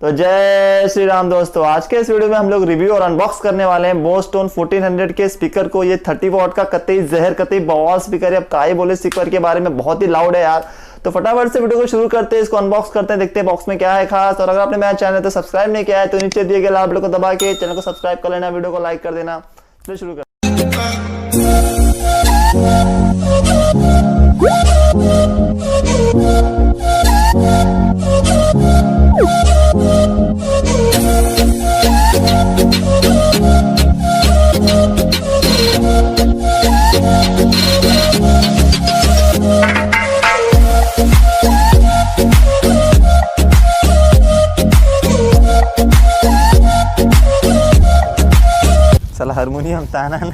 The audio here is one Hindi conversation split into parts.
तो जय श्री राम दोस्तों, आज के इस वीडियो में हम लोग रिव्यू और अनबॉक्स करने वाले हैं बोस्टोन 1400 के स्पीकर को। ये 30 वॉट का कतई जहर कतई बवाल स्पीकर है। अब का ही बोले स्पीकर के बारे में, बहुत ही लाउड है यार। तो फटाफट से वीडियो को शुरू करते हैं, इसको अनबॉक्स करते हैं, देखते हैं बॉक्स में क्या है खास। और अगर आपने मेरा चैनल तो सब्सक्राइब नहीं किया है तो नीचे दिए गए लाल बटन को दबा के चैनल को सब्सक्राइब कर लेना, वीडियो को लाइक कर देना। चलिए शुरू कर। साला हारमोनियम ताना ना।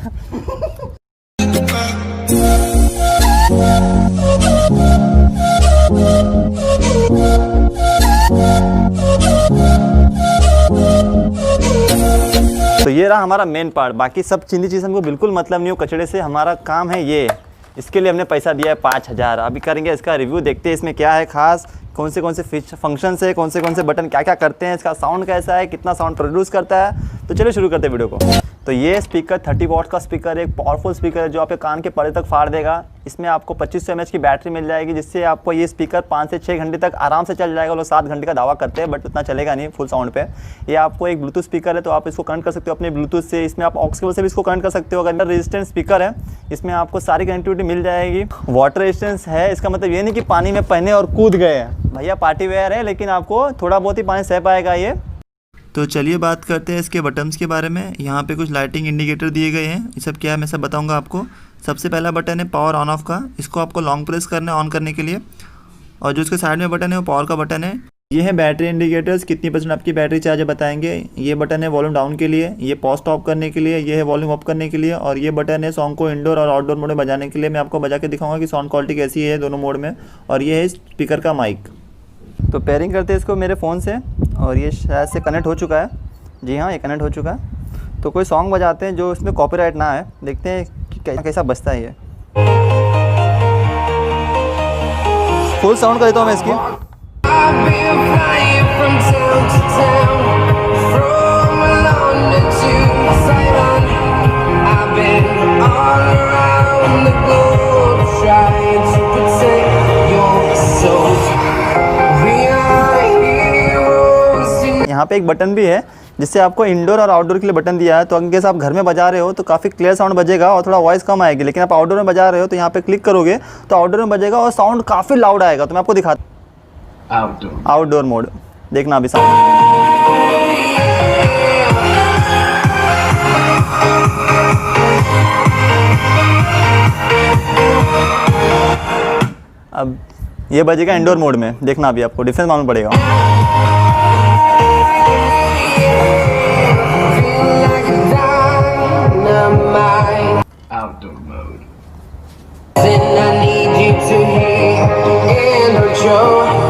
तो ये रहा हमारा मेन पार्ट, बाकी सब चीज़ हमको बिल्कुल मतलब नहीं हो कचड़े से। हमारा काम है ये, इसके लिए हमने पैसा दिया है 5000। अभी करेंगे इसका रिव्यू, देखते हैं इसमें क्या है खास, कौन से फंक्शंस है, कौन से बटन क्या क्या करते हैं, इसका साउंड कैसा है, कितना साउंड प्रोड्यूस करता है। तो चलिए शुरू करते हैं वीडियो को। तो ये स्पीकर 30 वॉट का स्पीकर है, एक पावरफुल स्पीकर है जो आपके कान के पर्दे तक फाड़ देगा। इसमें आपको 2500 mAh की बैटरी मिल जाएगी, जिससे आपको ये स्पीकर 5 से 6 घंटे तक आराम से चल जाएगा। लोग 7 घंटे का दावा करते हैं, बट उतना चलेगा नहीं फुल साउंड पे। ये आपको एक ब्लूटूथ स्पीकर है, तो आप इसको कनेक्ट कर सकते हो अपने ब्लूटूथ से। इसमें आप ऑक्स केबल से भी इसको कनेक्ट कर सकते हो। अगर रेजिस्टेंस स्पीकर है, इसमें आपको सारी कनेक्टिविटी मिल जाएगी। वाटर रेजिस्टेंस है, इसका मतलब ये नहीं कि पानी में पहने और कूद गए भैया, पार्टी वेयर है, लेकिन आपको थोड़ा बहुत ही पानी सह पाएगा ये। तो चलिए बात करते हैं इसके बटन्स के बारे में। यहाँ पे कुछ लाइटिंग इंडिकेटर दिए गए हैं, ये सब क्या है मैं सब बताऊंगा आपको। सबसे पहला बटन है पावर ऑन ऑफ का, इसको आपको लॉन्ग प्रेस करना है ऑन करने के लिए। और जो इसके साइड में बटन है वो पावर का बटन है। ये है बैटरी इंडिकेटर्स, कितनी परसेंट आपकी बैटरी चार्ज है बताएंगे। ये बटन है वॉल्यूम डाउन के लिए, ये पॉज स्टॉप करने के लिए, ये है वॉल्यूम अप करने के लिए। और ये बटन है सॉन्ग को इंडोर और आउटडोर मोड में बजाने के लिए। मैं आपको बजा के दिखाऊंगा कि साउंड क्वालिटी कैसी है दोनों मोड में। और ये है स्पीकर का माइक। तो पेयरिंग करते हैं इसको मेरे फ़ोन से, और ये शायद से कनेक्ट हो चुका है। जी हाँ, ये कनेक्ट हो चुका है। तो कोई सॉन्ग बजाते हैं जो इसमें कॉपीराइट ना है, देखते हैं कि कैसा बजता है ये। फुल साउंड कर देता हूँ मैं इसकी। यहाँ पे एक बटन भी है जिससे आपको इंडोर और आउटडोर के लिए बटन दिया है। तो अगर आप घर में बजा रहे हो तो काफ़ी क्लियर साउंड बजेगा और थोड़ा वॉइस कम आएगी। लेकिन आप आउटडोर में बजा रहे हो तो यहाँ पे क्लिक करोगे तो आउटडोर में बजेगा और साउंड काफ़ी लाउड आएगा। तो मैं आपको दिखाता हूँ आउटडोर मोड, देखना अभी साउंड। अब ये बजेगा इंडोर मोड में, देखना अभी आपको डिफरेंस मालूम पड़ेगा।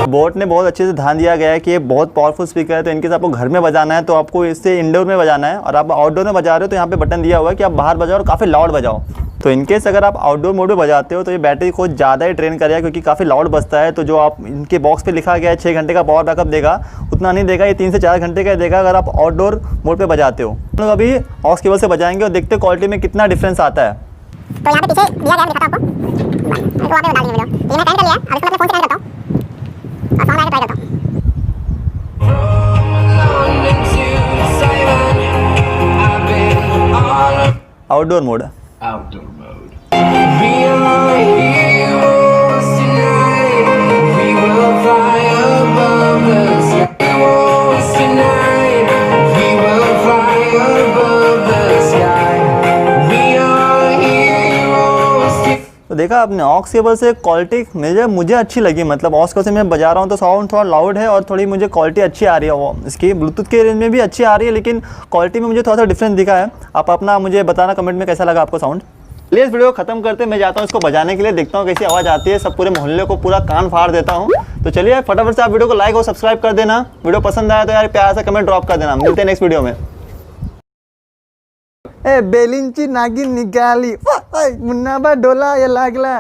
बोट ने बहुत अच्छे से ध्यान दिया गया है कि ये बहुत पावरफुल स्पीकर है। तो इनके साथ आपको घर में बजाना है तो आपको इससे इंडोर में बजाना है, और आप आउटडोर में बजा रहे हो तो यहाँ पे बटन दिया हुआ है कि आप बाहर बजाओ और काफ़ी लाउड बजाओ। तो इनकेस अगर आप आउटडोर मोड में बजाते हो तो ये बैटरी को ज़्यादा ही ट्रेन करेगा, क्योंकि काफ़ी लाउड बजता है। तो जो आप इनके बॉक्स पे लिखा गया है 6 घंटे का पावर बैकअप देगा, उतना नहीं देगा, ये 3 से 4 घंटे का देगा अगर आप आउटडोर मोड पे बजाते हो। हम लोग अभी ऑक्स केबल से बजाएंगे और देखते क्वालिटी में कितना डिफरेंस आता है। तो यहाँ पे पीछे दिया गया, मैं दिखाता हूँ आपको। तो वहाँ पे डाल देंगे वीडियो। ये मैं कनेक्ट कर लिया, अब इसको मैं अपने फ़ोन से कनेक्ट करता हूँ और साउंड आके ट्राई करता हूँ। आउटडोर मोड, तो देखा आपने ऑक्स केबल से क्वालिटी मुझे अच्छी लगी। मतलब ऑक्स केबल से मैं बजा रहा हूँ तो साउंड थोड़ा लाउड है और थोड़ी मुझे क्वालिटी अच्छी आ रही है। वो इसकी ब्लूटूथ के रेंज में भी अच्छी आ रही है, लेकिन क्वालिटी में मुझे थोड़ा सा डिफरेंस दिखा है। आप अपना मुझे बताना कमेंट में कैसा लगा आपको साउंड। चलिए इस वीडियो को खत्म करते, मैं जाता हूँ इसको बजाने के लिए, देखता हूँ कैसी आवाज़ आती है। सब पूरे मोहल्ले को पूरा कान फाड़ देता हूँ। तो चलिए फटाफट से आप वीडियो को लाइक और सब्सक्राइब कर देना। वीडियो पसंद आया तो यार प्यार से कमेंट ड्रॉप कर देना। मिलते हैं नेक्स्ट वीडियो में। ए बेलिंची नागिन निकाली मुन्ना बा डोला ये लागला